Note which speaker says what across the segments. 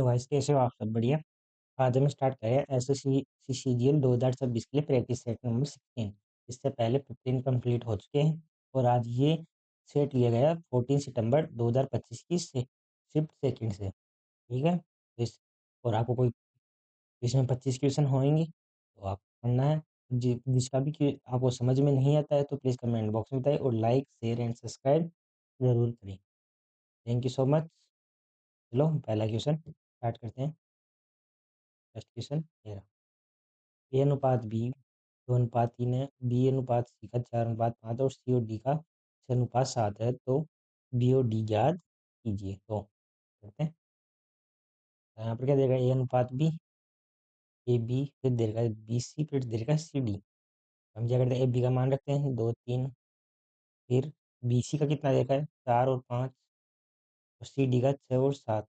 Speaker 1: Guys, कैसे हो आप? सब बढ़िया। आज हम स्टार्ट करें एसएससी सीजीएल 2026 के लिए प्रैक्टिस सेट नंबर 16। इससे पहले 15 कंप्लीट हो चुके हैं और आज ये सेट लिया गया 14 सितंबर 2025 की शिफ्ट सेकंड से। ठीक है, और आपको कोई इसमें 25 क्वेश्चन होंगे तो आप पढ़ना है। जिसका भी आपको समझ में नहीं आता है तो प्लीज़ कमेंट बॉक्स में बताइए और लाइक शेयर एंड सब्सक्राइब जरूर करें। Thank you so much. चलो पहला क्वेश्चन स्टार्ट करते हैं। फर्स्ट क्वेश्चन ये रहा। ए अनुपात बी 2:3 है, बी अनुपात सी का 4:5 और सी और डी का 6:7 है, तो बी और डी ज्ञात कीजिए। तो करते हैं। तो यहाँ पर क्या देगा? ए अनुपात बी, ए बी, फिर देगा बी सी, फिर देगा सी डी। हम क्या करते हैं? ए बी का मान रखते हैं 2 3, फिर बी सी का कितना देखा है? 4 और 5, और सी डी का 6 और 7।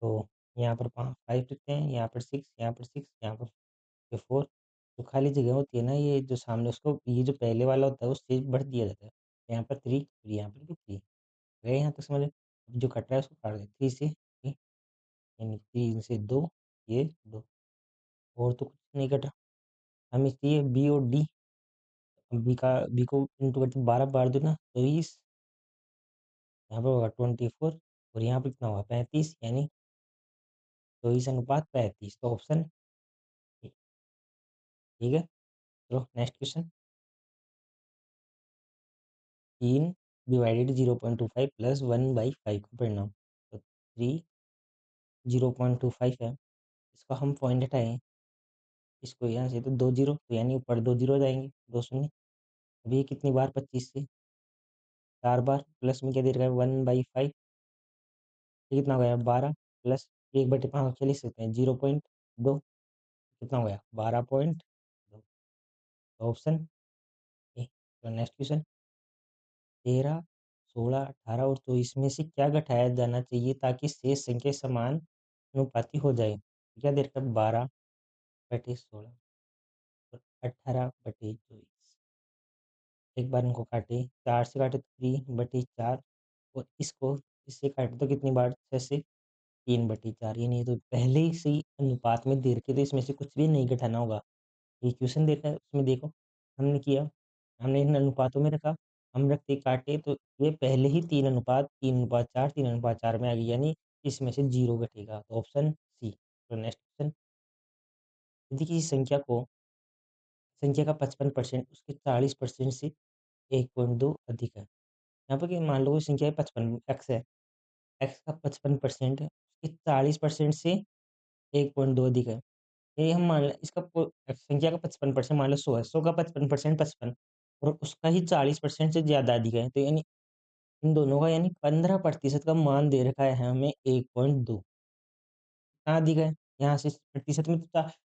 Speaker 1: तो यहाँ पर 5 रखते हैं, यहाँ पर 6, यहाँ पर 6, यहाँ पर ये 4। जो खाली जगह होती है ना, ये जो सामने उसको, ये जो पहले वाला होता है उससे भर दिया जाता है। यहाँ पर 3 और यहाँ पर भी 3। गए यहाँ तक समझ में? अब जो कट रहा है उसको काट दें 3 से 3, यानी 3 से 2, ये 2, और तो कुछ नहीं कटा। हमें चाहिए बी और डी। बी को इंटू करके 12 बार दो ना, 24, यहाँ पर होगा 24, और यहाँ पर कितना होगा? 35, यानी 24:35। तो ऑप्शन ठीक है। चलो नेक्स्ट क्वेश्चन। 3 डिवाइडेड 0.25 प्लस 1/5 का परिणाम। तो 3 0.25 है, इसका हम पॉइंट हटाएं, इसको यहाँ से तो 2 जीरो, तो यानी ऊपर 2 जीरो हो जाएंगे, 2 शून्य। अभी ये कितनी बार? 25 से 4 बार, प्लस में क्या दे रखा है? 1/5। ये कितना हो गया? 12, प्लस 1/5 चल सकते हैं, 0.2, कितना हो गया? 12.2। Option A. तो नेक्स्ट क्वेश्चन। 13, 16, 18 और 24 में से क्या घटाया जाना चाहिए ताकि शेष संख्या समान अनुपाती हो जाए? क्या दे रखा है? 12/16 और 18/24। एक बार इनको काटे, 4 से काटे तो 3/4, और इसको इससे काटे तो कितनी बार? 6 से 3/4। ये नहीं तो पहले ही सही अनुपात में दे रखे, तो इसमें से कुछ भी नहीं घटाना होगा। ये क्वेश्चन देता है, उसमें देखो हमने किया, हमने इन अनुपातों में रखा, हम रखते काटे तो ये पहले ही 3:4, 3:4 में आ गई, यानी इसमें से 0 घटेगा। तो ऑप्शन सी। तो नेक्स्ट क्वेश्चन। यदि किसी संख्या का 55% उसके 40% से 1.2 अधिक है। यहाँ पर कि मान लो कोई संख्या है 55, एक्स है, एक्स का 55% है, उसके 40% से 1.2 अधिक है। ये हम मान लें, इसका संख्या का 55% मान लो 100 है, 100 का 55% 55, और उसका ही 40% से ज़्यादा अधिक है, तो यानी इन दोनों का, यानी 15% का मान दे रखा है हमें 1.2। कितना अधिक है? यहाँ से प्रतिशत में तो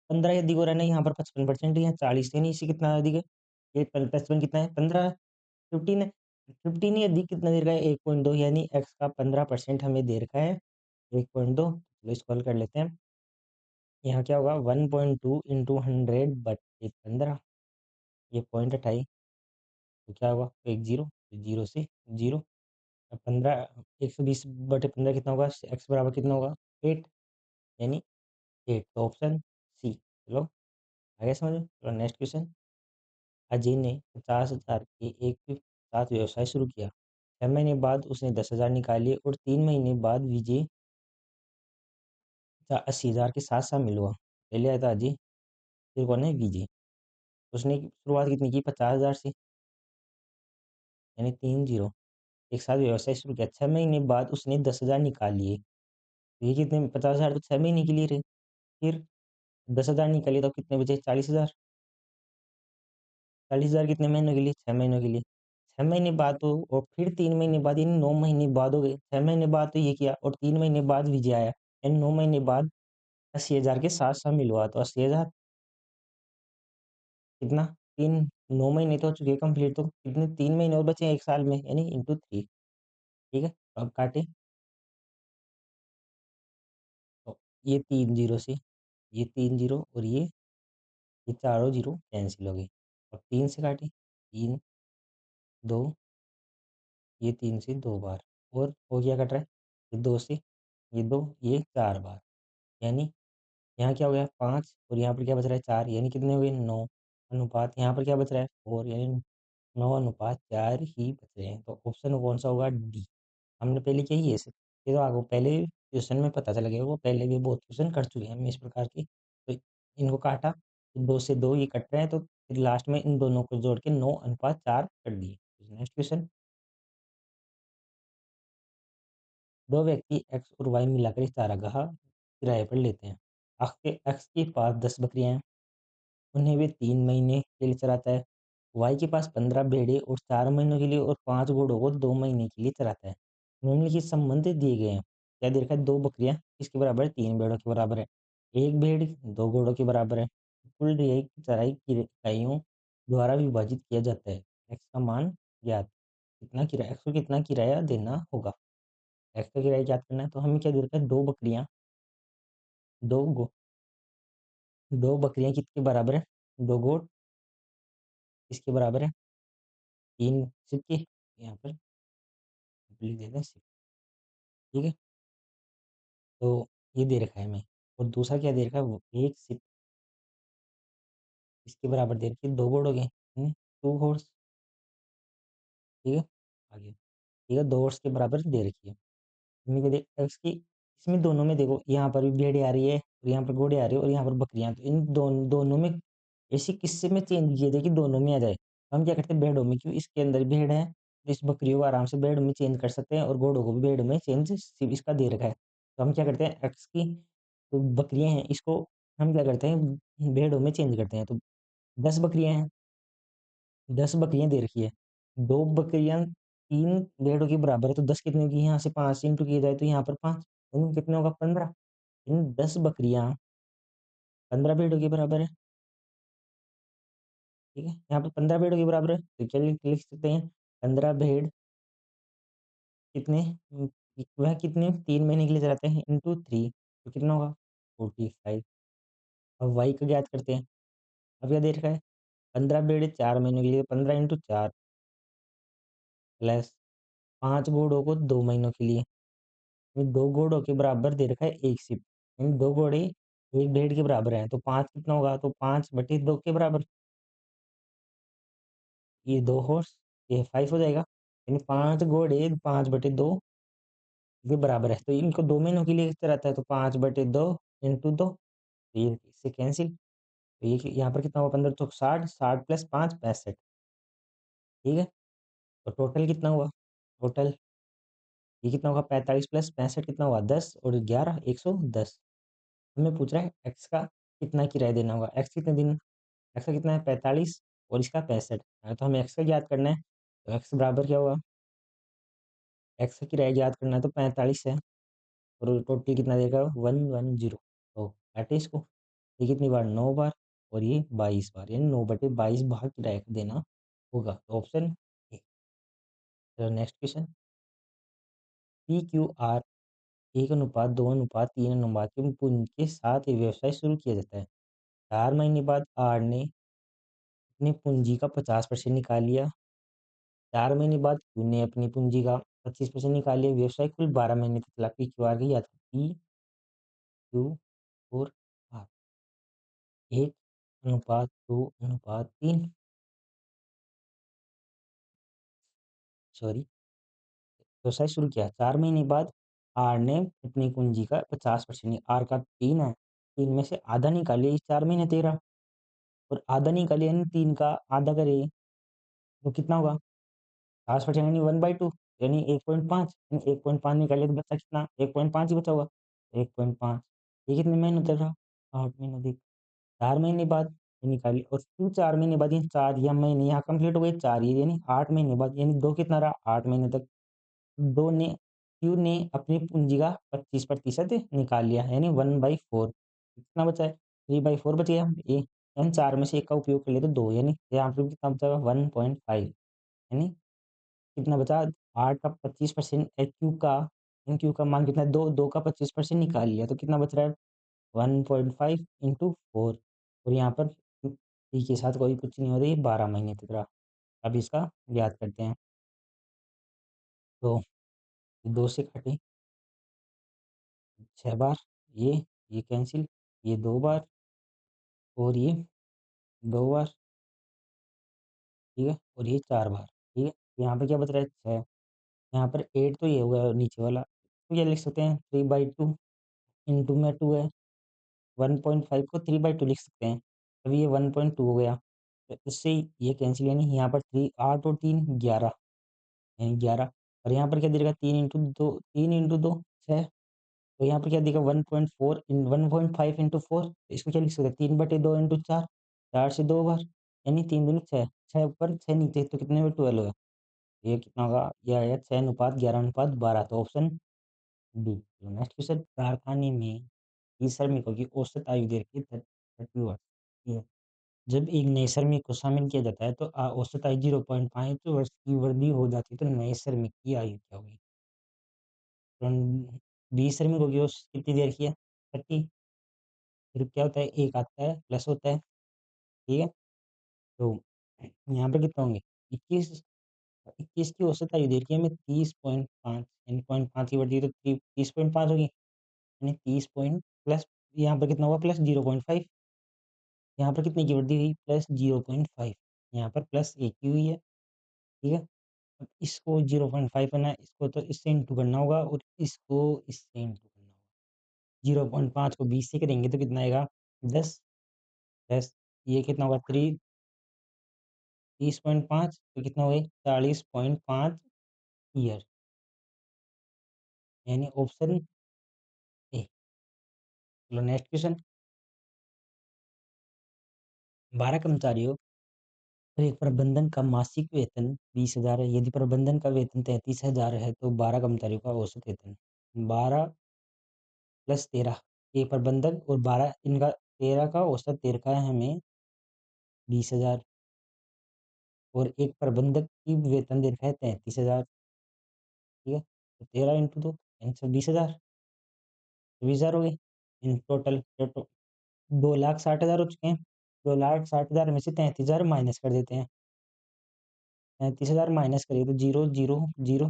Speaker 1: 15 ही अधिक हो रहा है ना, यहाँ पर 55% है, यहाँ 40 है, नहीं इससे कितना अधिक है? ये 55 कितना है? 15 है, 15 है। 15 ही अधिक कितना दे रखा है? 1.2, यानी एक्स का 15% हमें दे रखा है 1.2। चलो इसको हल कर लेते हैं। यहाँ क्या होगा? 1.2 इंटू 100/15, ये पॉइंट हटाई तो क्या होगा? एक जीरो, जीरो से जीरो। अब 15, 120/15 कितना होगा? एक्स बराबर कितना होगा? 8, यानी 8। तो ऑप्शन सी। चलो आगे समझो। चलो नेक्स्ट क्वेश्चन। अजय ने 50,000 के एक के साथ व्यवसाय शुरू किया। 6 महीने बाद उसने 10,000 निकाले और 3 महीने बाद विजय 80,000 के साथ शामिल हुआ। पहले आया था अजय, फिर कौन है? विजय। उसने शुरुआत कितनी की? 50,000 से, यानी 3 जीरो। एक साथ व्यवसाय शुरू किया, 6 महीने बाद उसने 10,000 निकाल लिए। तो ये कितने? 50,000 तो 6 महीने के लिए रहे। फिर 10,000 निकाले तो कितने बचे? 40,000। 40,000 कितने महीनों के लिए? 6 महीनों के लिए। 6 महीने बाद तो, और फिर 3 महीने बाद, यानी 9 महीने बाद हो गए। 6 महीने बाद तो ये किया, और 3 महीने बाद विजय आया, यानी 9 महीने बाद 80,000 के साथ शामिल हुआ। तो 80,000 कितना? 3, 9 महीने तो हो चुके कंप्लीट, तो कितने? 3 महीने और बचे हैं एक साल में, यानी इंटू 3। ठीक है, अब काटे तो ये 3 जीरो से, ये 3 जीरो, और ये चारों जीरो कैंसिल हो गए। अब 3 से काटे, 3, 2, ये 3 से 2 बार, और हो गया कट रहा है ये 2 से, ये 2, ये 4 बार, यानी यहाँ क्या हो गया 5 और यहाँ पर क्या बच रहा है 4, यानी कितने हुए 9 अनुपात यहाँ पर क्या बच रहा है 4, यानी 9 अनुपात 4 ही बच रहे हैं। तो ऑप्शन कौन-सा होगा? डी। हमने पहले किया ही ये तो आपको पहले क्वेश्चन में पता चल गया, वो पहले भी बहुत क्वेश्चन कर चुके हैं हम इस प्रकार की। तो इनको काटा, 2 से 2 ये कट रहे हैं, तो फिर लास्ट में इन दोनों को जोड़ के 9 अनुपात 4 कर दिए। नेक्स्ट क्वेश्चन, 2 व्यक्ति एक्स और वाई मिलाकर एक चारागाह किराए पर लेते हैं। एक्स के पास 10 बकरियां हैं, उन्हें वे 3 महीने के लिए चराता है। वाई के पास 15 भेड़ें और 4 महीनों के लिए और 5 घोड़ों को 2 महीने के लिए चराता है। निम्नलिखित संबंध दिए गए हैं। क्या दे रखा है? 2 बकरियां किसके बराबर है? 3 भेड़ों के बराबर है। 1 भेड़ 2 घोड़ों के बराबर है। कुल रियाई की चराई की इकाइयों द्वारा विभाजित किया जाता है। एक्स का मान ज्ञात। कितना किराया, एक्स को कितना किराया देना होगा? एक्स का किराया ज्ञात करना है, तो हमें क्या दे रखा है? 2 बकरियां, 2 गो 2 बकरियां किसके बराबर है? 2 गोट किसके बराबर है? 3 सिक्के, यहाँ पर लिख देते हैं सिक्के, ठीक है? तो ये दे रखा है हमें, और दूसरा क्या दे रखा है? वो 1 सिप इसके बराबर दे रखी है 2 घोड़ों के, 2 हॉर्स, ठीक है? आगे, ठीक है, 2 हॉर्स के बराबर दे रखी है। हमने क्या देखा इसकी, इसमें दोनों में देखो, यहाँ पर भी भेड़ें आ रही है और यहाँ पर घोड़े आ रहे हैं और यहाँ पर बकरियाँ, तो इन दोनों में ऐसी किस्से में चेंज किए थे कि दोनों में आ जाए। तो हम क्या करते हैं भेड़ों में, क्यों इसके अंदर भेड़ है, तो इस बकरियों को आराम से भेड़ में चेंज कर सकते हैं और घोड़ों को भी भेड़ में चेंज इसका दे रखा है। तो हम क्या करते हैं, एक्स की जो बकरियाँ हैं इसको हम क्या करते हैं भेड़ों में चेंज करते हैं। तो 10 बकरियाँ हैं, 10 बकरियाँ दे रखी है, 2 बकरियाँ 3 भेड़ों के बराबर है, तो 10 कितने होगी? यहाँ से 5 से इंटू किया जाए तो यहाँ पर 5, कितने होगा? 15। इन 10 बकरियाँ 15 भेड़ों के बराबर है, ठीक है? यहाँ पे 15 भेड़ों के बराबर है, तो क्या लिख सकते हैं? 15 भेड़ कितने वह कितने 3 महीने के लिए चलाते हैं इंटू 3, तो कितना होगा? 45। अब वाई का ज्ञात करते हैं। अब क्या दे रखा है? 15 भेड़ें 4 महीनों के लिए, 15 इंटू 4 प्लस 5 घोड़ों को 2 महीनों के लिए, ये 2 घोड़ों के बराबर दे रखा है 1 सिप, यानी 2 घोड़े 1 भेड़ के बराबर हैं, तो 5 कितना होगा? तो 5 बटे 2 के बराबर, ये 2 हॉर्स, ये 5 हो जाएगा, यानी 5 घोड़े 5 बटे 2 के बराबर है, तो इनको 2 महीनों के लिए रहता है, तो 5 बटे 2 इंटू 2, तो ये इससे कैंसिल, तो ये यहाँ पर कितना हुआ? 15 तो 60, 60 प्लस 5 65, ठीक है? तो टोटल कितना हुआ? टोटल ये कितना होगा? 45 प्लस 65 कितना हुआ? 10 और 11 110। हमें पूछ रहा है एक्स का कितना किराया देना होगा? एक्स कितने दिन, एक्स का कितना है? 45 और इसका 65 है, तो हमें एक्स का ज्ञात करना है, तो एक्स बराबर क्या होगा? एक्स का किराया ज्ञात करना है, तो 45 है और टोटल कितना देगा? 110, तो काटे इसको, ये कितनी बार? 9 बार और ये 22 बार, यानी 9/22 बार किराया देना होगा, तो ऑप्शन ए। चलो next question, P Q R 1:2:3 के पूंजी के साथ ये व्यवसाय शुरू किया जाता है। 4 महीने बाद आर ने अपनी पूंजी का 50% निकाल लिया। 4 महीने बाद क्यू ने अपनी पूंजी का 25% निकाल लिया। व्यवसाय कुल 12 महीने तक चला। पी क्यू आर की याद पी क्यू और आर 1:2:3, सॉरी, व्यवसाय शुरू किया। 4 महीने बाद आर ने अपनी पूंजी का 50%, आर का 3 है, 3 में से आधा निकालिए, इस 4 महीने 13 और आधा निकालिए यानी 3 का आधा करिए, तो कितना होगा? 50% यानी 1/2, यानी 1.5, 1.5 निकालिए तो बचा कितना? 1.5 ही बचा होगा, 1.5, ये कितने महीनों तक रहा? 8 महीनों तक। 4 महीने बाद ये निकालिए और फिर 4 महीने बाद, ये 4 या महीने यहाँ कंप्लीट हो गए, 4 ये यानी 8 महीने बाद, यानी 2 कितना रहा? 8 महीने तक। 2 ने क्यू ने अपनी पूंजी का 25% निकाल लिया, यानी 1/4, कितना बचा है? 3/4 बच गया, ये यानी 4 में से 1 का उपयोग कर लिए तो 2, यानी यहाँ पे कितना बचा? 1.5, यानी कितना बचा? 8 का 25% क्यू का, क्यू का मान कितना है? 2, 2 का 25% निकाल लिया, तो कितना बच रहा है? 1.5 इंटू 4, और यहाँ पर पी के साथ कोई कुछ नहीं हो रही, 12 महीने तक रहा। अब इसका याद करते हैं, तो 2 से काटें, 6 बार, ये कैंसिल, ये 2 बार और ये 2 बार, ठीक है? और ये 4 बार, ठीक है? यहाँ पे क्या बच रहा है 6, यहाँ पर 8 तो ये हो गया नीचे वाला, तो ये लिख सकते हैं 3/2 इंटू में 2 है, 1.5 को 3/2 लिख सकते हैं। अभी ये 1.2 हो गया, तो इससे ये कैंसिल यानी यहाँ पर 3 8 और 3 11 यानी 11 और यहाँ पर क्या दे देगा 3 इंटू 2 3 इंटू 2 6 तो यहाँ पर क्या देगा 1.4 इन 1.5 इंटू 4 इसको क्या लिख सकते हैं 3/2 इंटू 4 4 से 2 बार यानी 3 दूनी 6 6 ऊपर 6 नीचे तो कितने में 12 होगा ये कितना होगा ये आएगा 6:11:12 तो ऑप्शन डी। नेक्स्ट क्वेश्चन कारखाने में 30 श्रमिकों की औसत आयु दे रखी है 30 वर्ष ठीक है। जब एक नए श्रमिक को शामिल किया जाता है तो औसत आयु 0.5 वर्ष की वृद्धि हो जाती है तो नए श्रमिक की आयु क्या होगी? तो 20 श्रमिकों की औसत कितनी दे रखी है 30 फिर क्या होता है एक आता है प्लस होता है ठीक है। तो यहाँ पर कितना होंगे 21 21 की औसत आयु दे रखी है हमें 30.5 यानी 0.5 की बढ़ती है तो 30.5 होगी यानी 30 पॉइंट प्लस यहाँ पर कितना हुआ प्लस 0.5 यहाँ पर कितने की वृद्धि हुई प्लस 0.5 यहाँ पर प्लस 1 की हुई है ठीक है। अब इसको 0.5 करना है इसको तो इससे इंटू करना होगा और इसको इससे इंटू करना होगा 0.5 को 20 से करेंगे तो कितना आएगा 10 10 ये कितना होगा 30.5 तो कितना हुए 40.5 ईयर यानी ऑप्शन ए। चलो नेक्स्ट क्वेश्चन 12 कर्मचारियों और एक प्रबंधन का मासिक वेतन 20,000 है यदि प्रबंधन का वेतन 33,000 है तो 12 कर्मचारियों का औसत वेतन 12 प्लस 13 एक प्रबंधक और 12 इनका 13 का औसत 13 का है हमें 20,000 और एक प्रबंधक की वेतन दे रखा है 33,000 ठीक है तो 13 इंटू 2 यानी 26,000 26,000 हो गए इन टोटल 2,60,000 हो चुके हैं 2,60,000 में से 33,000 माइनस कर देते हैं 33,000 माइनस करिए तो जीरो जीरो जीरो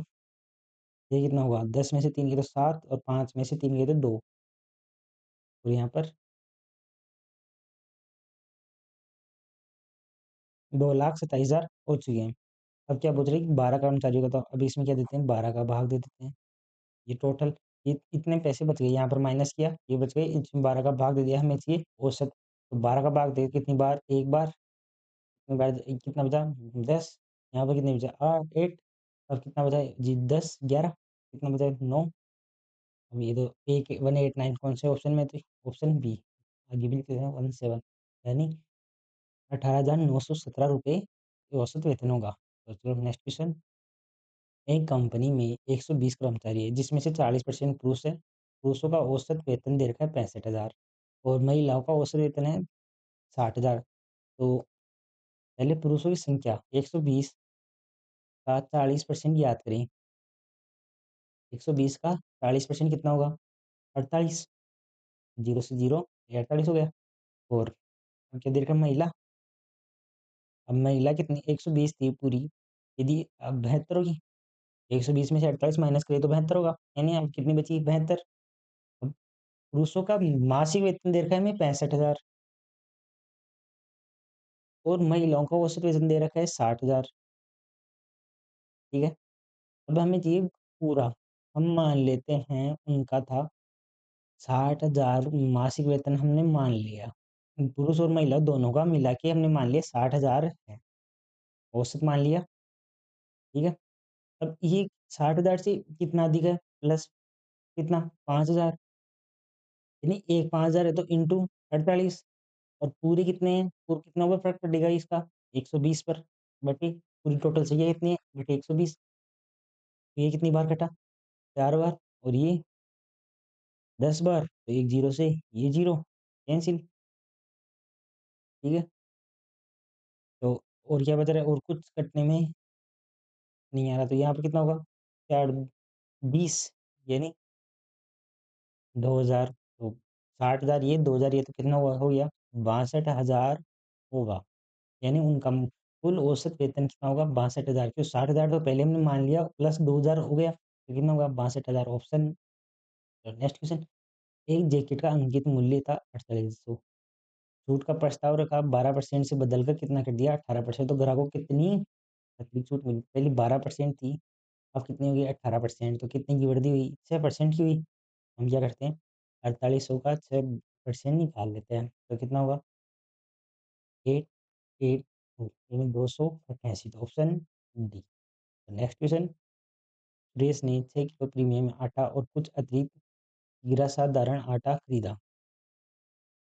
Speaker 1: ये कितना होगा 10 में से 3 गए तो 7 और 5 में से 3 गए तो 2 और यहाँ पर 2,27,000 हो चुके हैं। अब क्या पूछ रहे हैं कि 12 कर्मचारियों का तो अभी इसमें क्या देते हैं 12 का भाग दे देते हैं। ये टोटल ये इतने पैसे बच गए यहाँ पर माइनस किया ये बच गए इसमें 12 का भाग दे दिया हमें चाहिए औसत तो 12 का भाग दे कितनी बार एक बार कितनी बार कितना बचा 10 यहाँ पर कितने बचा 8 8 अब कितना बचा जी 10 11 कितना बचा 9 अब ये तो एक 189 कौन से ऑप्शन में थे ऑप्शन बी आगे भी लिखते हैं 17 यानी 18,917 रुपये औसत वेतन होगा। तो चलो नेक्स्ट क्वेश्चन एक कंपनी में 120 कर्मचारी है जिसमें से 40% पुरुष है पुरुषों का औसत वेतन दे रखा है 65,000 और महिलाओं का औसत वेतन है 60,000 तो पहले पुरुषों की संख्या 120 का 40% याद करें 120 का 40% कितना होगा 48 जीरो से जीरो ये 48 हो गया और अब क्या दे रखा है महिला अब महिला कितनी 120 थी पूरी यदि अब 72 होगी 120 में से 48 माइनस करें तो 72 होगा यानी अब कितनी बची 72 अब पुरुषों का मासिक वेतन दे रखा है हमें 65,000 और महिलाओं का औसत वेतन दे रखा है 60,000 ठीक है। अब हमें चाहिए पूरा हम मान लेते हैं उनका था 60,000 मासिक वेतन हमने मान लिया पुरुष और महिला दोनों का मिला के हमने मान लिया 60,000 है औसत मान लिया ठीक है। अब ये 60,000 से कितना अधिक है प्लस कितना 5,000 यानी एक 5,000 है तो इंटू 48 और पूरे कितने हैं पूरे कितना हुआ फर्क पड़ेगा इसका 120 पर बटे पूरी टोटल चाहिए कितनी है बटे 120 तो ये कितनी बार कटा 4 बार और ये 10 बार तो एक जीरो से ये जीरो कैंसिल ठीक है। तो और क्या बच रहा है और कुछ कटने में नहीं आ रहा तो यहाँ पर कितना होगा 4 20 यानी 2,000 तो 60,000 ये 2,000 ये तो कितना हुआ हो गया 62,000 होगा यानी उनका कुल औसत वेतन कितना होगा 62,000 क्यों 60,000 तो पहले हमने मान लिया प्लस 2,000 हो गया तो कितना होगा 62,000 ऑप्शन नेक्स्ट क्वेश्चन एक जैकेट का अंकित मूल्य था 4800। छूट का प्रस्ताव रखा, 12% से बदलकर कितना कर दिया 18%। तो ग्राहक को कितनी अतिरिक्त छूट मिली? पहले 12% थी, अब कितनी हो गई 18%। तो कितने की वृद्धि हुई? 6% की हुई। हम क्या करते हैं, 4800 का 6% निकाल लेते हैं, तो कितना होगा 882 यानी 288। तो option D. Next question, Suresh ने 6 किलो प्रीमियम आटा और कुछ अतिरिक्त गिरा साधारण आटा खरीदा।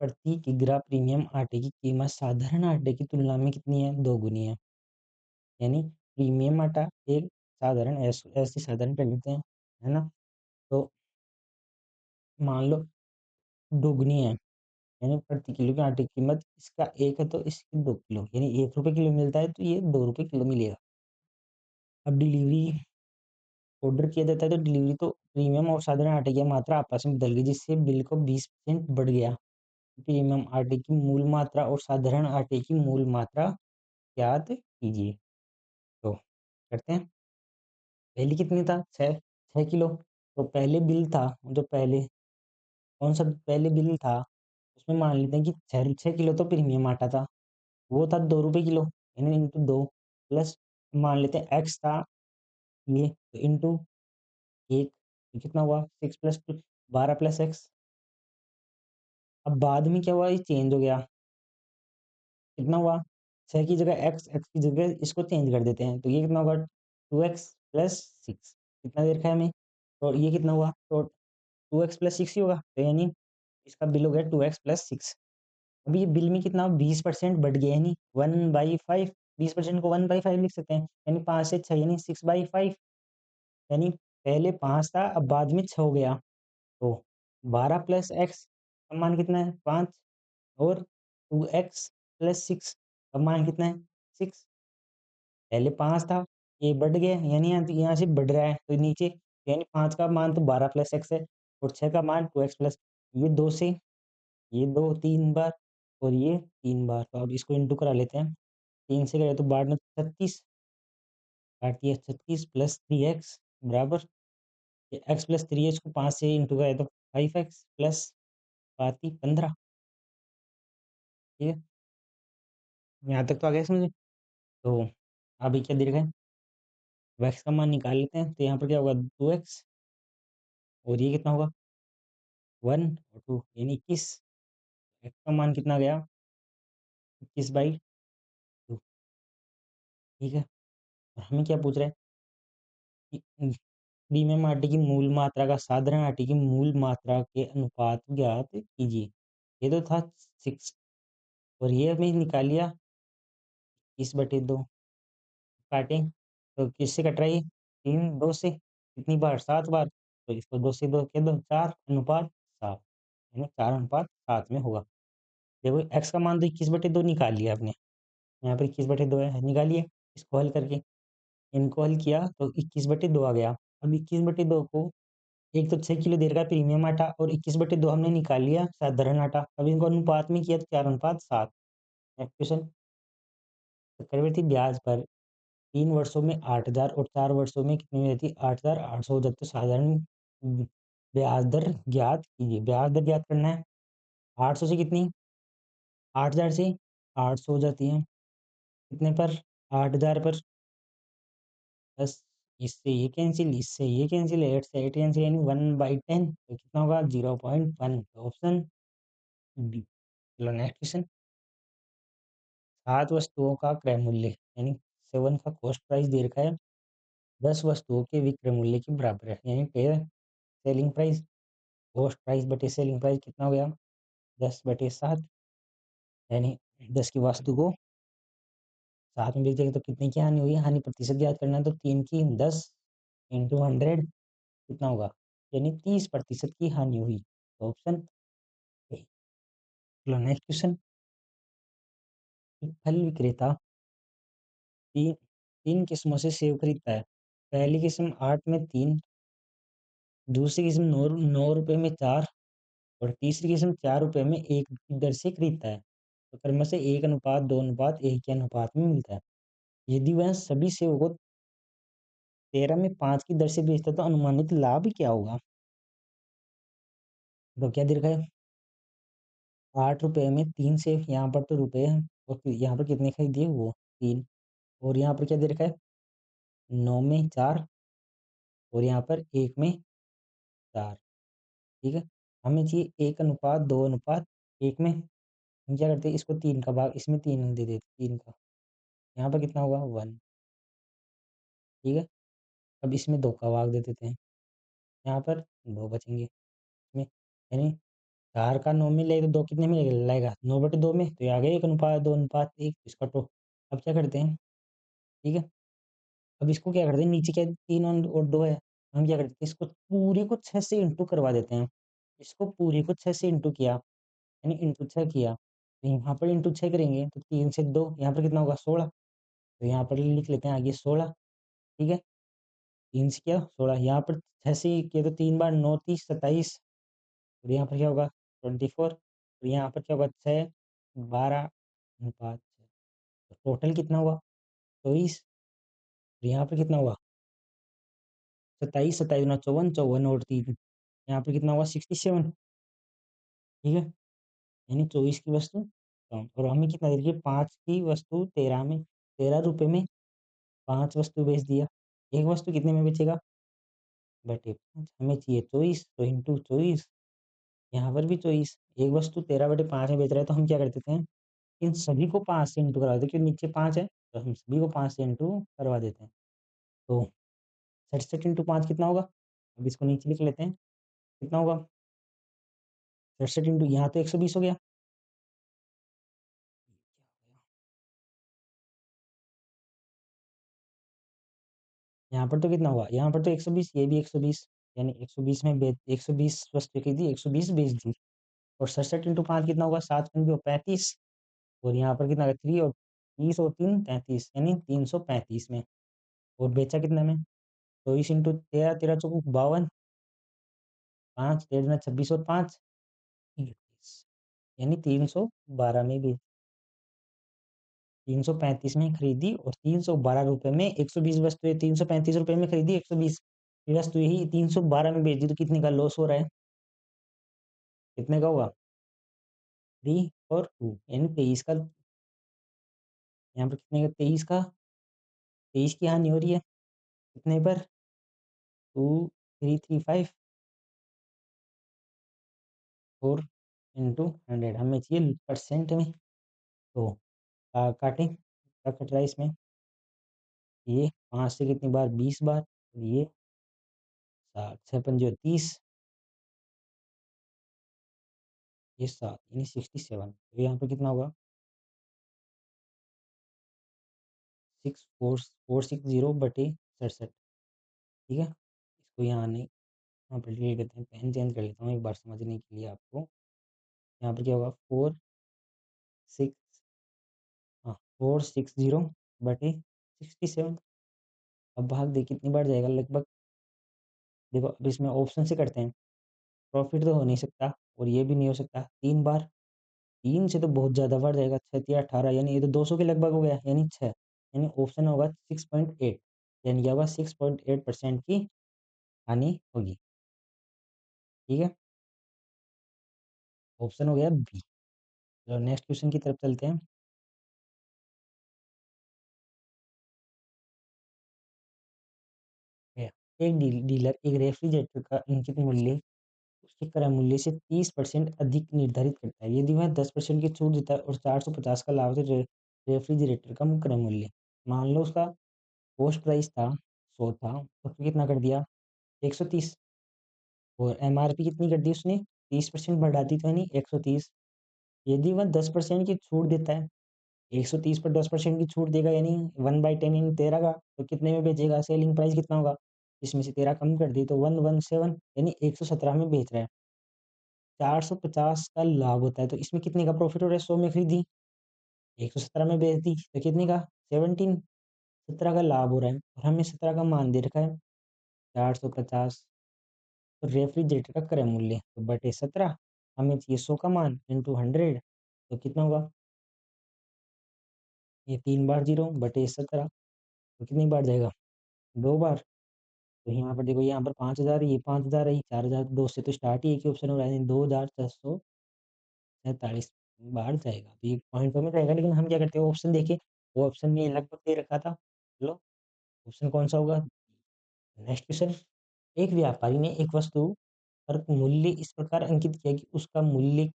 Speaker 1: प्रति किग्रा प्रीमियम आटे की कीमत साधारण आटे की तुलना में कितनी है? दोगुनी है। यानी प्रीमियम आटा एक साधारण ऐसे साधारण कर लेते हैं, है ना? तो मान लो दोगुनी है, यानी प्रति किलो के आटे की कीमत इसका 1 है तो इसकी 2 किलो, यानी ₹1 किलो मिलता है तो ये ₹2 किलो मिलेगा। अब डिलीवरी ऑर्डर किया जाता है तो डिलीवरी तो प्रीमियम और साधारण आटे की मात्रा आपस में बदल गई, जिससे बिल को 20% बढ़ गया। प्रीमियम आटे की मूल मात्रा और साधारण आटे की मूल मात्रा ज्ञात कीजिए। तो करते हैं। पहले कितनी था? 6 किलो। तो पहले बिल था, जो पहले कौन-सा पहले बिल था, उसमें मान लेते हैं कि 6 किलो तो प्रीमियम आटा था, वो था ₹2 किलो, यानी इंटू 2 प्लस मान लेते हैं एक्स था ये, तो इंटू 1 तो कितना हुआ 6 प्लस 2 12 प्लस एक्स। अब बाद में क्या हुआ, ये चेंज हो गया, कितना हुआ 6 की जगह एक्स, एक्स की जगह इसको चेंज कर देते हैं, तो ये कितना होगा 2x प्लस 6। कितना दे रखा है हमें? और ये कितना हुआ? तो 2x प्लस 6 ही होगा, तो यानी इसका बिल हो गया 2x प्लस 6। अभी ये बिल में कितना 20% बढ़ गया है, यानी 1/5। 20% को 1/5 लिख सकते हैं, यानी 5 से 6 यानी 6/5। यानी पहले 5 था, अब बाद में 6 हो गया। तो 12 प्लस एक्स का मान कितना है? 5 और 2x प्लस 6 का मान कितना है? 6। पहले 5 था, ये बढ़ गया, यानी यहाँ से बढ़ रहा है, तो नीचे यानी 5 का मान तो 12 प्लस एक्स है और 6 का मान 2x प्लस ये 2 से ये 2 3 बार और ये 3 बार। तो अब इसको इंटू करा लेते हैं। 3 से करें तो 12 36, काट दिया 36 प्लस 3x बराबर ये x प्लस 3 है, इसको 5 से इंटू करें तो 5x प्लस 15। ठीक है, यहाँ तक तो आ गया समझ में? तो अभी क्या दे रखा है? x का मान निकाल लेते हैं, तो यहाँ पर क्या होगा 2x और ये कितना होगा 1 और 2 यानी 21। x का मान कितना गया 21/2। ठीक है, और हमें क्या पूछ रहा है कि प्रीमियम आटे की मूल मात्रा का साधारण आटे की मूल मात्रा के अनुपात ज्ञात कीजिए। ये तो था 6 और ये हमें निकाल लिया 21/2। काटें तो किससे कट रहा है ये? 3 2 से कितनी बार? 7 बार। तो इसको 2 से 2 कह दो 4:7 यानी 4:7 में होगा। देखो x का मान तो 21/2 निकाल लिया आपने। यहाँ पर 21/2 है, निकालिए इसको हल करके। इनको हल किया तो 21/2 आ गया। अब 21/2 को एक तो 6 किलो दे रखा है प्रीमियम आटा और 21/2 हमने निकाल लिया साधारण आटा। अब इनको अनुपात में किया तो 4:7। नेक्स्ट क्वेश्चन, चक्रवृद्धि ब्याज पर 3 वर्षों में 8,000 और 4 वर्षों में कितनी हो जाती है? 8,800 हो जाती है। साधारण ब्याज दर ज्ञात कीजिए। ब्याज दर ज्ञात करना है। 800 से कितनी? 8,000 से 800 हो जाती है। कितने पर? 8,000 पर। बस इससे ये कैंसिल, इससे ये कैंसिल, 8 से 8 कैंसिल यानी 1/10। तो कितना होगा 0.1। Option B. चलो नेक्स्ट क्वेश्चन, 7 वस्तुओं का क्रय मूल्य यानी 7 का कॉस्ट प्राइस दे रखा है 10 वस्तुओं के विक्रय मूल्य के बराबर है, यानी सेलिंग प्राइस। कॉस्ट प्राइस बटे सेलिंग प्राइस कितना हो गया 10/7, यानी 10 की वस्तु को 7 में बेच देंगे तो कितने की हानि हुई? हानि प्रतिशत ज्ञात करना है, तो 3 की 10 इंटू 100 कितना होगा? यानी 30% की हानि हुई। तो ऑप्शन ए। चलो नेक्स्ट क्वेश्चन, एक फल विक्रेता तीन तीन किस्मों से सेब खरीदता है। पहली किस्म 8 में 3, दूसरी किस्म 9 रुपए में 4 और तीसरी किस्म 4 रुपए में 1 की दर से खरीदता है। तो क्रम से 1:2:1 के अनुपात में मिलता है। यदि वह सभी सेवों को 13 में 5 की दर से बेचता है तो अनुमानित लाभ क्या होगा? तो क्या दे रखा है, 8 रुपये में 3 सेब, यहाँ पर तो रुपये हैं और फिर यहाँ पर कितने खरीदिए वो 3, और यहाँ पर क्या दे रखा है 9 में 4 और यहाँ पर 1 में 4, ठीक है। हमें चाहिए 1:2:1 में, हम क्या करते हैं इसको 3 का भाग इसमें 3 दे देते 3 का, यहाँ पर कितना होगा 1, ठीक है। अब इसमें 2 का भाग दे देते हैं, यहाँ पर 2 बचेंगे इसमें, यानी 4 का 9 में ले तो 2 कितने में लाएगा 9/2 में, तो ये आ गया 1:2:1, इसका तो अब क्या करते हैं, ठीक है। अब इसको क्या करते हैं, नीचे क्या है 3 और 2 है, हम क्या करते हैं इसको पूरे को 6 से इंटू करवा देते हैं। इसको पूरे को 6 से इंटू किया, यानी इंटू 6 किया, तो यहाँ पर इंटू 6 करेंगे तो 3 से 2 यहाँ पर कितना होगा 16, तो यहाँ पर लिख लेते हैं आगे 16, ठीक है। 3 से किया 16, यहाँ पर 6 से किया तो 3 बार 9 30 27, और यहाँ पर क्या होगा 24, और यहाँ पर क्या होगा 6 12 5 तो टोटल कितना हुआ 24, और यहाँ पर कितना हुआ 27 27 गुना 54 54 और 3, यहाँ पे कितना हुआ 67, ठीक है। यानी 24 की वस्तु कम, और हमें कितना दे रखी है 5 की वस्तु 13 में, 13 रुपये में 5 वस्तु बेच दिया, एक वस्तु कितने में बेचेगा बटे 5, हमें चाहिए 24 तो इंटू 24, यहाँ पर भी 24, एक वस्तु 13/5 में बेच रहा है, तो हम क्या कर देते हैं इन सभी को 5 से इंटू करवा देते हैं, क्योंकि नीचे 5 है तो हम सभी को 5 से इंटू करवा देते हैं, तो 67 इंटू 5 कितना होगा, अब इसको नीचे लिख लेते हैं, कितना होगा 67 इंटू यहाँ तो 120 हो गया, यहाँ पर तो कितना हुआ, यहाँ पर तो 120, ये भी 120, यानी 120 में बेच 120 वस्तु खरीदी 120 बेच दी, और 67 इंटू 5 कितना होगा 7 5 35, और यहाँ पर कितना 3 और 30 और 3 33, यानी 335 में, और बेचा कितना में 24 इंटू 13 13 चौक 52, 5 13 26 और 5 31, यानी 312 में बेच 335 में खरीदी, और 312 रुपये में 120 वस्तुएं 335 रुपये में खरीदी 120 वस्तु यही 312 में बेच दी, तो कितने का लॉस हो रहा है, कितने का होगा 3 और 2, यानी 23 का, यहाँ पर कितने का 23 की हानि हो रही है, कितने पर 2335 और इंटू 100, हमें चाहिए परसेंट में, तो काटें क्या कट रहा है इसमें, ये 5 से कितनी बार 20 बार, और ये 7 6 पंजे 30, ये 7 यानी 67, तो यहाँ पर कितना होगा 6460/67, ठीक है। इसको यहाँ नहीं, यहाँ पर लिख देते हैं, पेन चेंज कर लेता हूँ एक बार समझने के लिए आपको, यहाँ पर क्या होगा 4 6 हाँ 460/67, अब भाग दे कितनी बार जाएगा लगभग, देखो अब इसमें ऑप्शन से करते हैं, प्रॉफिट तो हो नहीं सकता और ये भी नहीं हो सकता 3 बार, 3 से तो बहुत ज़्यादा बढ़ जाएगा, 6 3 18, यानी ये तो 200 के लगभग हो गया, यानी 6, यानी ऑप्शन होगा 6.8, यानी क्या होगा 6.8% की हानि होगी, ठीक है। ऑप्शन हो गया बी। चलो नेक्स्ट क्वेश्चन की तरफ चलते हैं। या, एक डीलर एक रेफ्रिजरेटर का अंकित मूल्य उसके क्रय मूल्य से 30% अधिक निर्धारित करता है, यदि वह 10% की छूट देता है और 450 का लाभ से रेफ्रिजरेटर का क्रय मूल्य, मान लो उसका कॉस्ट प्राइस था 100 था, उसने कितना कर दिया 130, और एमआरपी कितनी कर दी उसने 30% बढ़ा दी, तो यानी 130, यदि वह 10% की छूट देता है, 130 पर 10% की छूट देगा, यानी 1/10 यानी 13 का, तो कितने में बेचेगा, सेलिंग प्राइस कितना होगा, इसमें से 13 कम कर दी तो 117, यानी 117 में बेच रहा है, 450 का लाभ होता है, तो इसमें कितने का प्रॉफिट हो रहा है, 100 में खरीदी 117 में बेच दी तो कितने का 17, 17 का लाभ हो रहा है, और हमें 17 का मान दे रखा है 450, तो रेफ्रिजरेटर का क्रय मूल्य तो बटे 17, हमें चाहिए 100 का मान इंटू 100, तो कितना होगा, ये 3 बार 0 बटे 17, तो कितनी बार जाएगा 2 बार, तो यहाँ पर देखो, यहाँ पर 5,000, ये 5,000 है, ये 4,000, 2 से तो स्टार्ट ही एक ही ऑप्शन हो रहा है, 2,447 बाहर जाएगा, तो ये पॉइंटों में रहेगा। लेकिन हम क्या करते हैं, ऑप्शन देखे, वो ऑप्शन में लगभग दे रखा था। चलो, ऑप्शन कौन सा होगा? Next question. एक व्यापारी ने एक वस्तु पर मूल्य इस प्रकार अंकित किया कि उसका मूल्य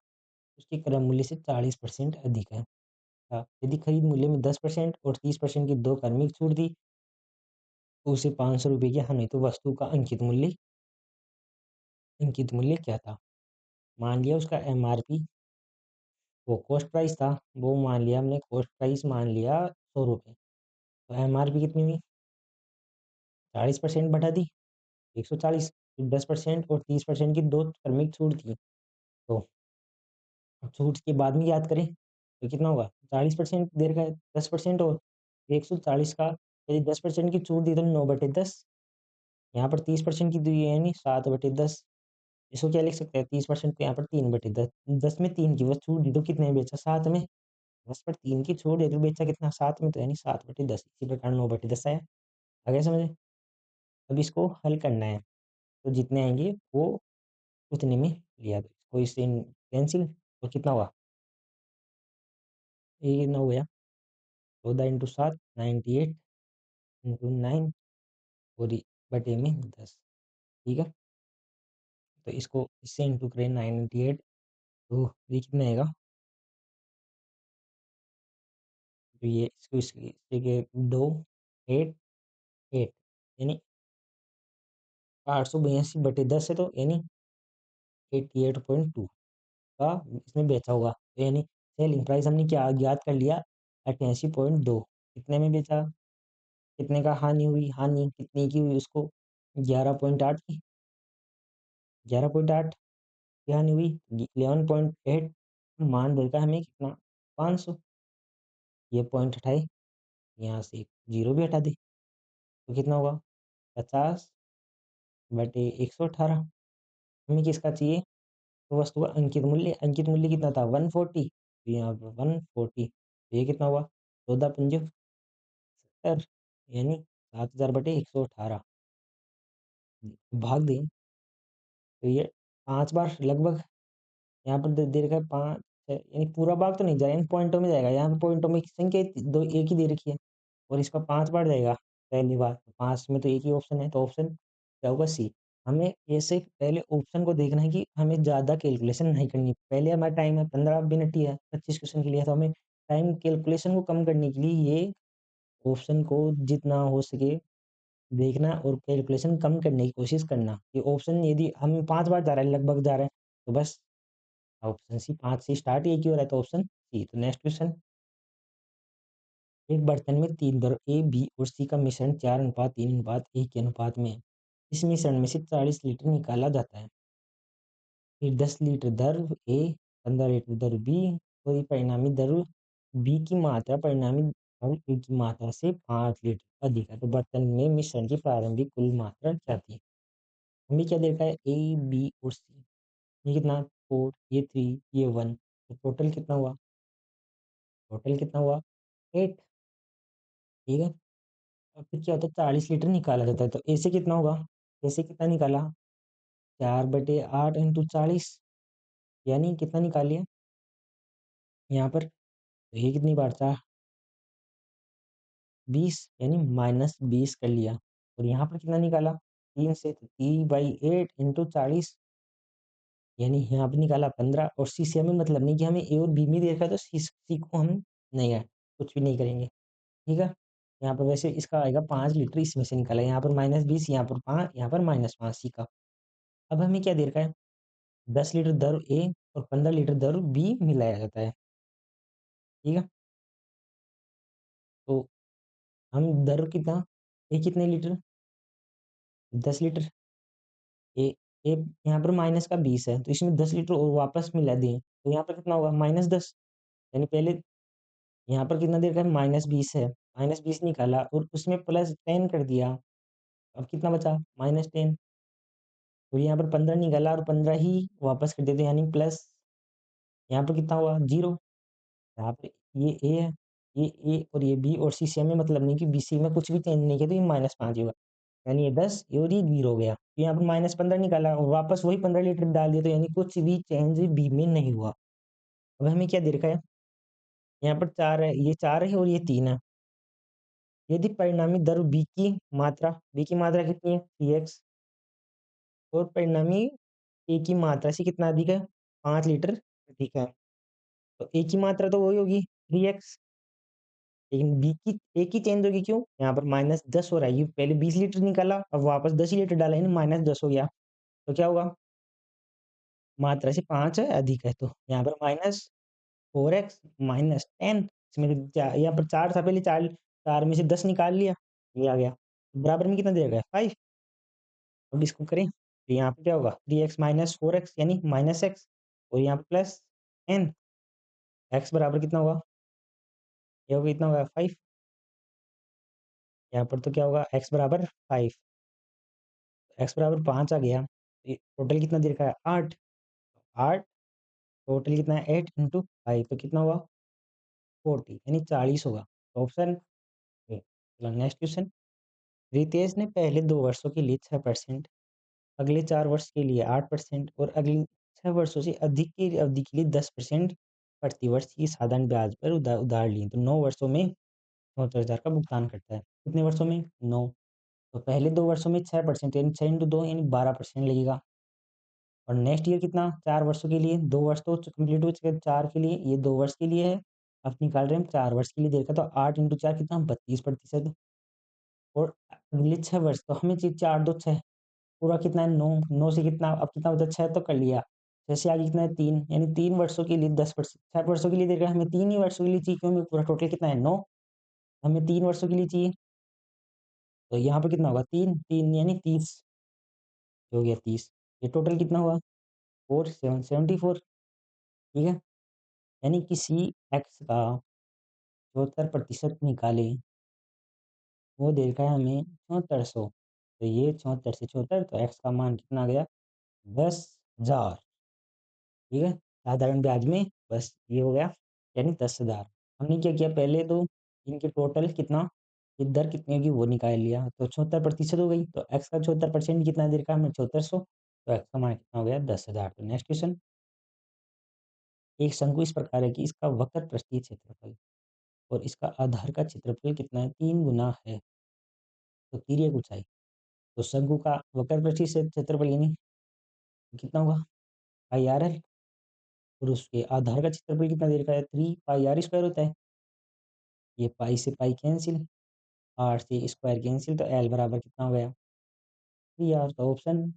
Speaker 1: उसके क्रय मूल्य से 40% अधिक है। यदि खरीद मूल्य में 10% और 30% की दो क्रमिक छूट दी, तो उसे 500 रुपये की हानि। तो वस्तु का अंकित मूल्य क्या था? मान लिया उसका एमआरपी, वो कॉस्ट प्राइस था, वो मान लिया हमने, कॉस्ट प्राइस मान लिया 100 रुपये। तो एमआरपी कितनी हुई? 40% बढ़ा दी, 140। फिर 10% और 30% की दो क्रमिक छूट थी, तो छूट के बाद में याद करें तो कितना होगा? 40% दे रखा है, 10% और 140 का, यदि 10% की छूट दी तो 9/10। यहाँ पर 30% की दी है, यानी 7/10। इसको क्या लिख सकते हैं? 30% तो यहाँ पर 3/10, 10 में 3 की वो छूट दी तो कितने में बेचा? 7 में। 10 पर 3 की छूट है तो बेचा कितना? 7 में, तो यानी 7/10। इसी प्रकार 9/10 आया। आ गया समझ? अब इसको हल करना है, तो जितने आएंगे वो उतने में लिया। तो इसको इससे कैंसिल, और कितना हुआ? ये कितना हो गया? 14 × 7 98 × 9 और बटे में 10। ठीक है, तो इसको इससे इंटू करें 98, तो ये कितना आएगा? तो ये इसको इसके के 2 8 8, यानी 882/10 है, तो यानी 88.2 का इसमें बेचा होगा। तो यानी सेलिंग प्राइस हमने क्या ज्ञात कर लिया? 88.2। कितने में बेचा? कितने का हानि हुई? हानि कितने की हुई उसको? 11.8 की। 11.8 की हानि हुई। 11.8 मान देगा हमें कितना? 500। ये पॉइंट हटाए, यहाँ से जीरो भी हटा दे, तो कितना होगा? 50/118। हमें किसका चाहिए? तो वस्तु का अंकित मूल्य कितना था? 140। तो यहाँ पर 140, तो ये कितना हुआ? 14×5 70, यानी 7,000/118 भाग दें, तो ये 5 बार लगभग यहाँ पर दे रखा है 5, यानी पूरा भाग तो नहीं जाएगा, यानी पॉइंटों में जाएगा। यहाँ पे पॉइंटों में संख्या दो एक ही दे रखी है, और इसका 5 बार जाएगा पहली बार। 5 में तो एक ही ऑप्शन है, तो ऑप्शन क्या होगा? सी। हमें ऐसे पहले ऑप्शन को देखना है कि हमें ज़्यादा कैलकुलेशन नहीं करनी। पहले हमारा टाइम है 15 मिनट ही है, 25 क्वेश्चन के लिए, तो हमें टाइम कैलकुलेशन को कम करने के लिए ये ऑप्शन को जितना हो सके देखना और कैलकुलेशन कम करने की कोशिश करना। ये ऑप्शन यदि हम 5 बार जा रहा है, लगभग जा रहा है, तो बस ऑप्शन सी। 5 से स्टार्ट एक ही हो रहा है, तो ऑप्शन सी। तो नेक्स्ट क्वेश्चन। एक बर्तन में 3 द्रव ए, बी और सी का मिश्रण 4:3:1 के अनुपात में है। इस मिश्रण में से 40 लीटर निकाला जाता है। फिर 10 लीटर द्रव ए, 15 लीटर द्रव बी, और ये परिणामी द्रव बी की मात्रा परिणामी द्रव ए की मात्रा से 5 लीटर अधिक है। तो बर्तन में मिश्रण की प्रारंभिक कुल मात्रा क्या थी? हमें क्या देखा है? ए, बी और सी। ये कितना? 4, ये 3, ये 1, तो टोटल कितना हुआ? टोटल कितना हुआ? 8। ठीक है। अब फिर क्या होता है? 40 लीटर निकाला जाता है, तो ऐसे कितना होगा? ऐसे कितना निकाला? 4/8 × 40, यानी कितना निकालिए यहाँ पर? तो ये कितनी बार था? 20, यानी -20 कर लिया। और यहाँ पर कितना निकाला? 3 से, तो 3/8 × 40, यानी यहाँ पे निकाला 15। और सी से हमें मतलब नहीं कि हमें ए और बी में दे रखा है, तो सी को हम नहीं है, कुछ भी नहीं करेंगे। ठीक है। यहाँ पर वैसे इसका आएगा 5 लीटर, इसमें से निकाला, यहाँ पर -20, यहाँ पर 5, यहाँ पर -5 सी का। अब हमें क्या दे रखा है? 10 लीटर द्रव ए और 15 लीटर द्रव बी मिलाया जाता है। ठीक है। तो हम द्रव कितना? ए कितने लीटर? 10 लीटर। ए ए यहाँ पर -20 है, तो इसमें 10 लीटर और वापस मिला दें, तो यहाँ पर कितना होगा? -10। यानी पहले यहाँ पर कितना दे रखा है? -20 है, -20 निकाला और उसमें +10 कर दिया। अब कितना बचा? -10। तो यहाँ पर 15 निकाला और 15 ही वापस कर देते, यानी प्लस यहाँ पर कितना हुआ? 0। यहाँ पे ये ए है, ये ए और ये बी और सी से हमें मतलब नहीं कि बी सी में कुछ भी चेंज नहीं किया, तो ये -5 ही होगा। यानी ये 10 और ये 0 हो गया। तो यहाँ पर -15 निकाला और वापस वही 15 लीटर डाल दिया, तो यानी कुछ भी चेंज बी में नहीं हुआ। अब हमें क्या दे रखा है? यहाँ पर 4 है, ये 4 है और ये 3 है। यदि परिणामी दर बी की मात्रा कितनी है? 3x और परिणामी ए की मात्रा से कितना अधिक है? 5 लीटर अधिक है। तो ए की मात्रा तो वही होगी 3x, लेकिन बी की ए की चेंज होगी क्यों? यहाँ पर -10 हो रहा है, ये पहले 20 लीटर निकाला, अब वापस 10 ही लीटर डाला, यानी -10 हो गया। तो क्या होगा? मात्रा से 5 है, अधिक है, तो यहाँ पर -4x -10, इसमें यहाँ पर 4 था पहले, 4 में से 10 निकाल लिया, ये आ गया। बराबर में कितना दे रखा है? 5। अब इसको करें, तो यहाँ पे क्या होगा? 3x -4x यानी -x, और यहाँ पे प्लस n, x बराबर कितना होगा? ये होगा, कितना होगा? 5। यहाँ पर तो क्या होगा? x बराबर 5, x बराबर 5 आ गया। ये टोटल कितना दे रखा है? 8। 8 टोटल कितना है? 8 इंटू 5, तो कितना हुआ? 40 यानी 40 होगा। तो ऑप्शन ए। चलो नेक्स्ट क्वेश्चन। रितेश ने पहले 2 वर्षों के लिए 6%, अगले 4 वर्ष के लिए 8% और अगले 6 वर्षों से अधिक की अवधि के लिए 10% प्रतिवर्ष की साधारण ब्याज पर उधार लिए। तो 9 वर्षों में 74,000 का भुगतान करता है। कितने वर्षों में? 9। तो पहले 2 वर्षों में 6% यानी 6 इंटू 2 यानी 12% लगेगा। और नेक्स्ट ईयर कितना? 4 वर्षों के लिए, 2 वर्ष तो कंप्लीट हो चुके हैं, 4 के लिए, ये 2 वर्ष के लिए है। अब निकाल रहे हैं हम 4 वर्ष के लिए देखा, तो 8 इंटू 4 कितना? 32%। और अगले 6 वर्ष तो हमें चाहिए 4 2 6, पूरा कितना है? 9। 9 से कितना अब कितना बचा? 6 तो कर लिया। 6 से आगे कितना है? 3, यानी 3 वर्षों के लिए 10%, 6 वर्षों के लिए दे रहा है, हमें 3 ही वर्षों के लिए चाहिए, क्योंकि पूरा टोटल कितना है? 9, हमें 3 वर्षों के लिए चाहिए। तो यहाँ पे कितना होगा? 3, 3 यानी 30, हो गया 30। ये टोटल कितना हुआ? 4 7 74, ठीक है? यानी किसी x का 74% निकालें, वो दे रखा है हमें 7400। तो ये 74 से 74, तो x का मान कितना आ गया? 10,000, ठीक है? साधारण ब्याज में बस ये हो गया, यानी 10,000। हमने क्या किया? पहले तो इनके टोटल कितना, ये दर कितनी होगी वो निकाल लिया, तो 74% हो गई। तो x का 74% कितना दे रखा है हमें? 7400, तो x का मान कितना हो गया? 10,000। तो नेक्स्ट क्वेश्चन। एक शंकु इस प्रकार है कि इसका वक्र पृष्ठीय क्षेत्रफल और इसका आधार का क्षेत्रफल कितना है? 3 गुना है। तो तिर्यक ऊंचाई, तो शंकु का वक्र पृष्ठीय क्षेत्रफल यानी कितना होगा? पाई आर एल, और उसके आधार का क्षेत्रफल कितना दे रखा है? 3 पाई आर स्क्वायर होता है। ये पाई से पाई कैंसिल, आर से स्क्वायर कैंसिल, तो एल बराबर कितना हो गया? 3 आर। तो option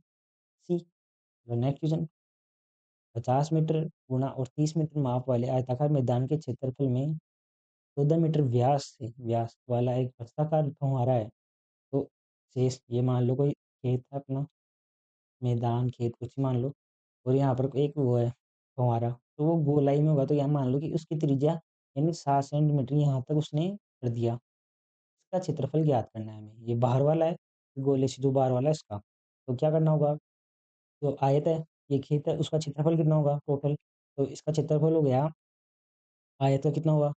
Speaker 1: C. Next question. 50 metre गुणा और 30 मीटर माप वाले आयताकार मैदान के क्षेत्रफल में 14 मीटर व्यास वाला एक वृत्ताकार फव्वारा है। तो शेष ये मान लो कोई खेत है अपना, मैदान, खेत कुछ ही मान लो, और यहाँ पर एक वो है फव्वारा, तो वो गोलाई में होगा, तो यहाँ मान लो कि उसकी त्रिज्या यानी 7 सेंटीमीटर यहाँ तक उसने कर दिया। इसका क्षेत्रफल ज्ञात करना है हमें। ये बाहर वाला है, गोले से जो बाहर वाला है इसका। तो क्या करना होगा? जो आयत है, ये खेत है, उसका क्षेत्रफल कितना होगा टोटल? तो इसका क्षेत्रफल हो गया, आयत का कितना हुआ?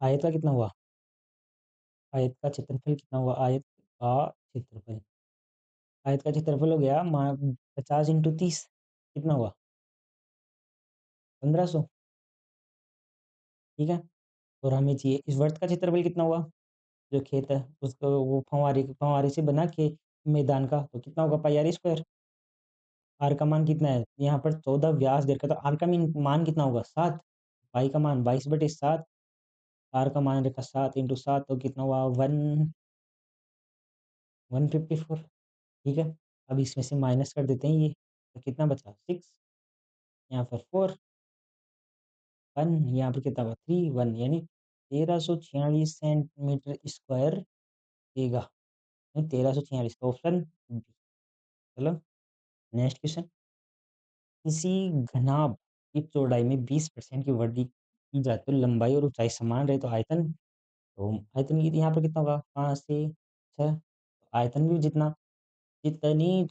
Speaker 1: आयत का कितना हुआ? आयत का क्षेत्रफल कितना हुआ? आयत का क्षेत्रफल हो गया 50 इंटू 30, कितना हुआ? 1500, ठीक है? और हमें चाहिए इस वर्त का क्षेत्रफल कितना हुआ? जो खेत है उसको, वो फंवारे से बना के मैदान का, तो कितना होगा? पाई आर स्क्वायर। आर का मान कितना है? यहाँ पर 14 व्यास दे रखा है, तो आर का मान कितना होगा? 7। पाई का मान 22/7, आर का मान रखा 7 इंटू 7, तो कितना हुआ? 154, ठीक है? अब इसमें से माइनस कर देते हैं ये, तो कितना बचा? 6, यहाँ पर 4, 1, यहाँ पर कितना हुआ? 3 1, यानी 1346 सेंटीमीटर स्क्वायर देगा। नहीं, 1346, तो ऑप्शन बी। चलो नेक्स्ट क्वेश्चन। किसी घनाभ की चौड़ाई में 20% की वृद्धि की जाए तो लंबाई और ऊंचाई समान रहे, तो आयतन, तो आयतन की यहाँ पर कितना होगा? 5 से 6, आयतन भी जितना, जितनी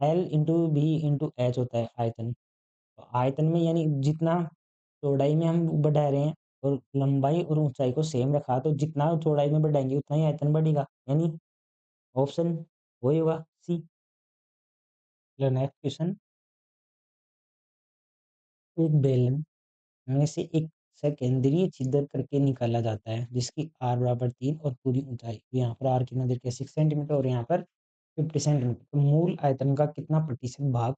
Speaker 1: L into B into H होता है आयतन। तो आयतन में यानी जितना चौड़ाई में हम बढ़ा रहे हैं, और लंबाई और ऊंचाई को सेम रखा तो जितना चौड़ाई में बढ़ाएंगे उतना ही आयतन बढ़ेगा, यानी ऑप्शन वही होगा सी। नेक्स्ट क्वेश्चन, एक बेलन में से एक सकेंद्रीय छिद्र करके निकाला जाता है जिसकी आर बराबर 3 और पूरी ऊंचाई, यहाँ पर आर कितना दे रखा है 6 सेंटीमीटर और यहाँ पर 50 सेंटीमीटर, तो मूल आयतन का कितना प्रतिशत भाग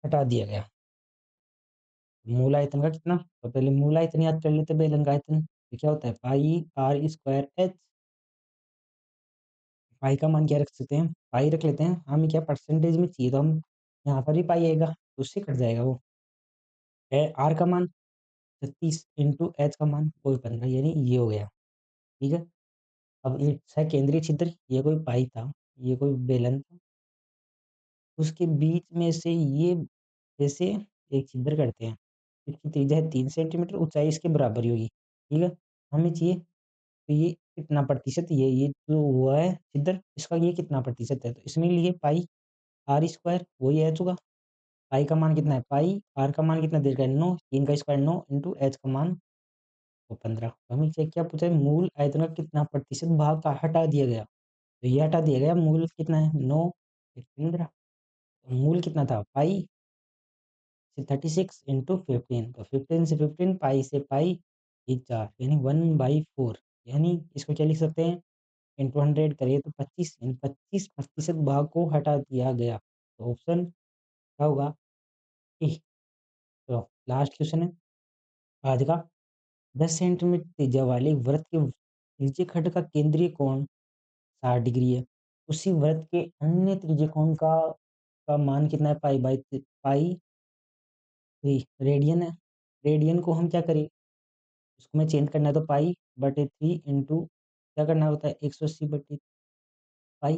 Speaker 1: हटा दिया गया। मूल आयतन का कितना, तो पहले मूल आयतन याद कर लेते हैं बेलन का आयतन, तो क्या होता है पाई आर स्क्वायर एच। पाई का मान क्या रख सकते हैं, पाई रख लेते हैं, हमें क्या परसेंटेज में चाहिए तो हम यहाँ पर भी पाई आएगा तो उससे कट जाएगा वो। आर का मान 36 इंटू एच का मान कोई 15, यानी ये हो गया। ठीक है, अब ये केंद्रीय छिद्र, ये कोई पाई था, ये कोई बेलन था, उसके बीच में से ये जैसे एक छिद्र करते हैं, इसकी त्रिज्या है 3 सेंटीमीटर, ऊंचाई इसके बराबर ही होगी। ठीक है, हमें चाहिए तो ये कितना प्रतिशत, ये जो हुआ है छिद्र इसका ये कितना प्रतिशत है, तो इसमें लिए पाई आर स्क्वायर वही एच होगा। पाई का मान कितना है पाई, आर का मान कितना दे रखा है 9, 3 का स्क्वायर 9 इंटू एच का मान तो 15। तो हमें चेक क्या पूछा है, मूल आयतन का कितना प्रतिशत भाग का हटा दिया गया, तो ये हटा दिया गया, मूल कितना है 9 15, मूल कितना था पाई से 36 इंटू 15, तो 15 से 15 पाई से पाई ये 4 यानी 1/4, यानी इसको क्या लिख सकते हैं इंटू 100 करिए तो 25, यानी 25% भाग को हटा दिया गया, तो ऑप्शन क्या होगा ए। तो लास्ट क्वेश्चन है आज का, 10 सेंटीमीटर त्रिज्या वाले वृत्त के त्रिज्य खंड का केंद्रीय कोण 60 डिग्री है, उसी वृत्त के अन्य त्रिज्य कोण का मान कितना है पाई 3 रेडियन है। रेडियन को हम क्या करें, उसको मैं चेंज करना है तो पाई बटे 3 इंटू क्या करना होता है 180 बटे पाई,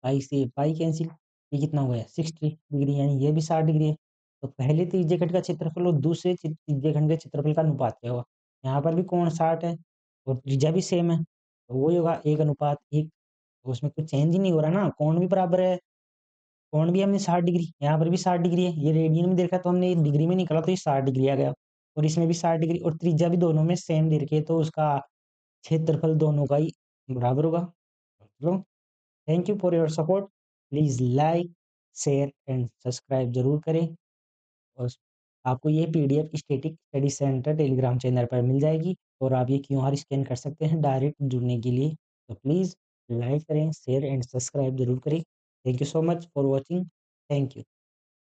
Speaker 1: पाई से पाई कैंसिल, ये कितना हो गया 60 डिग्री, यानी ये भी 60 डिग्री है। तो पहले त्रिज्यखंड का क्षेत्रफल और दूसरे त्रिज्यखंड के क्षेत्रफल का अनुपात क्या होगा, यहाँ पर भी कोण 60 है और त्रिज्या भी सेम है, तो वही होगा 1:1, तो उसमें कुछ चेंज ही नहीं हो रहा ना, कोण भी बराबर है, कोण भी हमने 60 डिग्री, यहाँ पर भी 60 डिग्री है, ये रेडियन में देखा तो हमने ये डिग्री में निकाला तो ये 60 डिग्री आ गया, और इसमें भी 60 डिग्री और त्रिज्या भी दोनों में सेम दे रखी है, तो उसका क्षेत्रफल दोनों का ही बराबर होगा। चलो, thank you for your support, please like share and subscribe जरूर करें, और आपको ये PDF static study centre Telegram channel पर मिल जाएगी, और आप ये क्यूआर स्कैन कर सकते हैं डायरेक्ट जुड़ने के लिए, तो प्लीज़ लाइक करें शेयर एंड सब्सक्राइब जरूर करें। Thank you so much for watching, thank you.